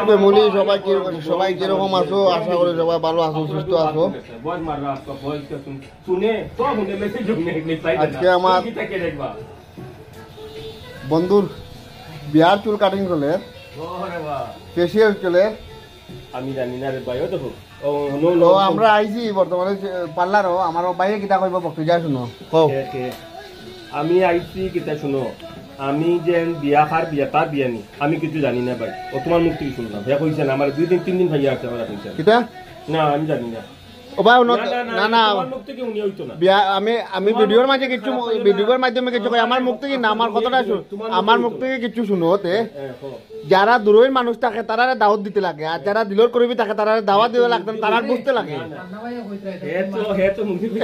Family সবাই কিরকম আছো, আশা করি সবাই ভালো আছো, সুস্থ আছো। আজকে আমার বন্ধুর বিয়ার চুল কাটিং চলে, ফেসিয়াল চলে। আমি জানি না রে ভাই, ও দেখো আমরা আইছি বর্তমানে পার্লারও। আমার বাইরে কিতা কইব বক্তৃতা শুনো। আমি আইছি কিতা শুনো, আমি যে বিয়া খার বিয়া তার বিয়া নি আমি কিছু জানি না ভাই। ও তোমার মুখ থেকে শুনলাম, হ্যাঁ কইছে না আমার 2 দিন 3 দিন ভাইয়া আছে আমার কইছে কিতা না আমি জানি না। ও ভাই না না আমার মুখ থেকে উনি হইতো না। বিয়া আমি ভিডিওর মাঝে কিছু ভিডিওর মাধ্যমে কিছু কই, আমার মুখ থেকে না, আমার কথাটা আমার মুখ থেকে কিছু শুনোতে। যারা দূরের মানুষ থাকে তারা দাওয়াত দিতে লাগে, আর যারা দিলর করবি থাকে তারা দাওয়াত দিতে লাগতেন, তারা বুঝতে লাগে।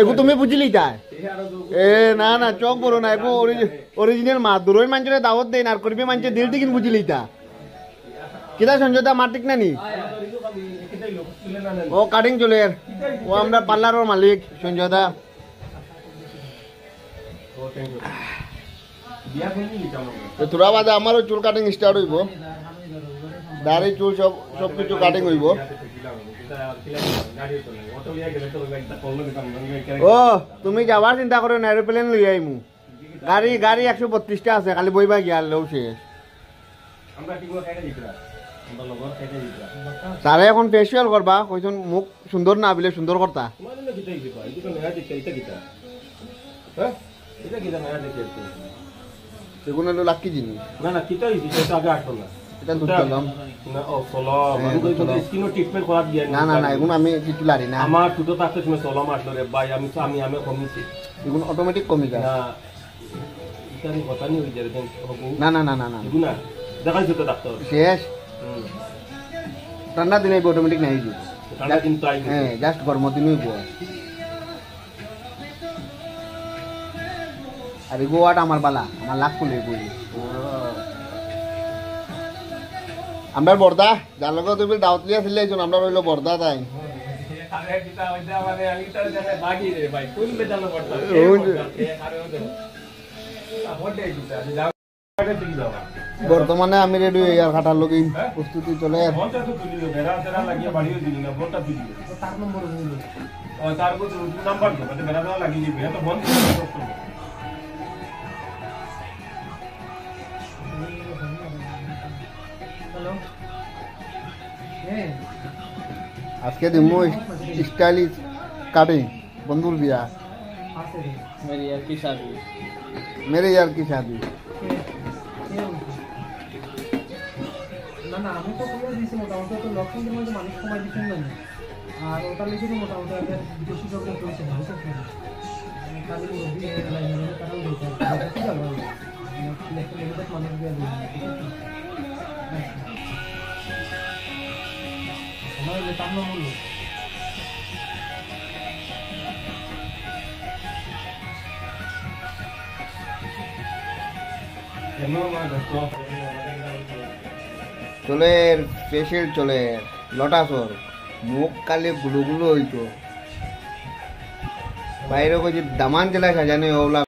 এগু তুমি বুঝলি তাই? না না চোখ বড় না, এগু অরিজিনাল মা। দূরের মানুষের দাওয়াত দেয় না, আর করবি মানুষের দিল থেকে বুঝলি তা কিতা সঞ্জয় দা মার ঠিক না নি? ও কাটিং চলে, ও আমরা পার্লারের মালিক সঞ্জয় দা। তোরা বাদে আমারও চুল কাটিং স্টার্ট হইব, দাড়ি চুল সব কিছু কাটিং হইব। ও তুমি যাবার চিন্তা করো না, এরোপ্লেন লই আইমু। গাড়ি 132টা আছে, খালি বইবা গিয়া লও শেষ। তারে এখন ফেসিয়াল করবা, কইছন মুখ সুন্দর না বিলে সুন্দর করতা। সেগুন হলো লাকি জিনিস। না না কিতা হইছে সেটা আগে আসলো না। এটা দুধলাম না ও সলাম আমি কই তো স্কিন ট্রিটমেন্ট করা দিয়া না না না, এগুন আমি কিছু লারি না। আমার ছোট থাকতে তুমি সলাম আসলো রে ভাই, আমি কমিছি। এগুন অটোমেটিক কমি যায় না এটা নি কথা নি হই যায় দেন হবু। না না না না না এগুন না দেখাইছো তো ডাক্তার শেষ। ঠান্ডা দিনে অটোমেটিক নাই যে ঠান্ডা দিন তো আই। হ্যাঁ জাস্ট গরম দিনই গো। আর গোয়াট আমার বালা, আমার লাখ ফুলে কই আমরা বর্দা যার লগে তুমি দাওয়াত লিয়া ছিলে এইজন আমরা রইলো বর্দা তাই। আরে কিতা হইতা মানে আমি তো জানে বাকি রে ভাই কোন বেজানো বর্দা বর্তমানে আমি রেডি হই আর কাটার লগে প্রস্তুতি চলে। আজকে দিমু স্টাইলিশ কাটিং, বন্ধুর বিয়া। मेरी यार की शादी मेरे यार की शादी। না না আমি তো কইয়া দিছি মোটামুটি তো লক্ষণ দিনের মধ্যে মানুষ কমাই দিছেন না, আর ওটা লিখে মোটামুটি এর বেশি যোগ্য করেছে না বুঝছেন না। কাজে নদী এর লাইনে কারণ দিতে হবে কি জানো লেখা লেখা মানুষ দিয়ে দিই আমার যে তাম না বললো চলের ফেসিয়াল চলে লটাসর মুখ কালে গুলো গুলো হইতো বাইরে কই দামান জেলায় সাজানো ওগুলা